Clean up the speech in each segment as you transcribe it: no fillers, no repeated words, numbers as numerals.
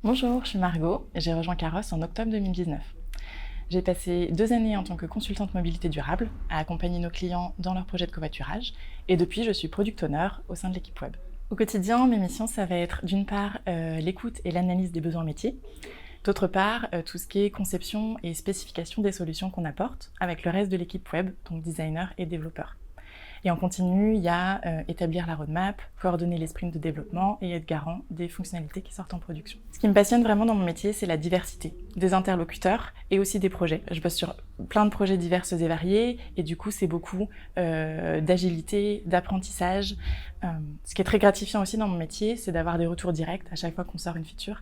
Bonjour, je suis Margot et j'ai rejoint Caros en octobre 2019. J'ai passé 2 années en tant que consultante mobilité durable à accompagner nos clients dans leurs projets de covoiturage et depuis je suis product owner au sein de l'équipe web. Au quotidien, mes missions, ça va être d'une part l'écoute et l'analyse des besoins métiers, d'autre part tout ce qui est conception et spécification des solutions qu'on apporte avec le reste de l'équipe web, donc designers et développeurs. Et en continu, il y a établir la roadmap, coordonner les sprints de développement et être garant des fonctionnalités qui sortent en production. Ce qui me passionne vraiment dans mon métier, c'est la diversité des interlocuteurs et aussi des projets. Je bosse sur plein de projets divers et variés et du coup, c'est beaucoup d'agilité, d'apprentissage. Ce qui est très gratifiant aussi dans mon métier, c'est d'avoir des retours directs à chaque fois qu'on sort une feature.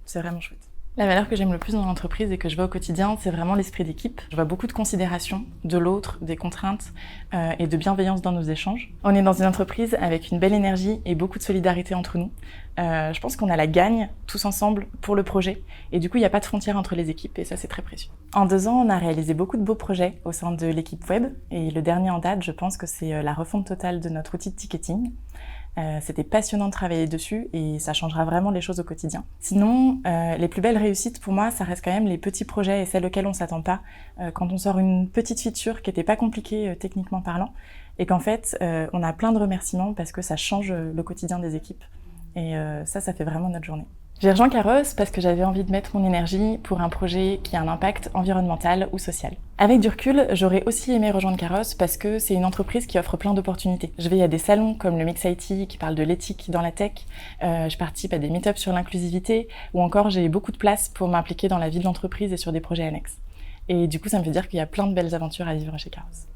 C'est vraiment chouette. La valeur que j'aime le plus dans l'entreprise et que je vois au quotidien, c'est vraiment l'esprit d'équipe. Je vois beaucoup de considération de l'autre, des contraintes et de bienveillance dans nos échanges. On est dans une entreprise avec une belle énergie et beaucoup de solidarité entre nous. Je pense qu'on a la gagne tous ensemble pour le projet et du coup, il n'y a pas de frontière entre les équipes et ça, c'est très précieux. En 2 ans, on a réalisé beaucoup de beaux projets au sein de l'équipe web et le dernier en date, je pense que c'est la refonte totale de notre outil de ticketing. C'était passionnant de travailler dessus et ça changera vraiment les choses au quotidien. Sinon, les plus belles réussites pour moi, ça reste quand même les petits projets et celles auxquels on s'attend pas. Quand on sort une petite feature qui n'était pas compliquée techniquement parlant et qu'en fait, on a plein de remerciements parce que ça change le quotidien des équipes. Et ça fait vraiment notre journée. J'ai rejoint Caros parce que j'avais envie de mettre mon énergie pour un projet qui a un impact environnemental ou social. Avec du recul, j'aurais aussi aimé rejoindre Caros parce que c'est une entreprise qui offre plein d'opportunités. Je vais à des salons comme le Mix IT qui parle de l'éthique dans la tech, je participe à des meet-ups sur l'inclusivité ou encore j'ai beaucoup de place pour m'impliquer dans la vie de l'entreprise et sur des projets annexes. Et du coup, ça me fait dire qu'il y a plein de belles aventures à vivre chez Caros.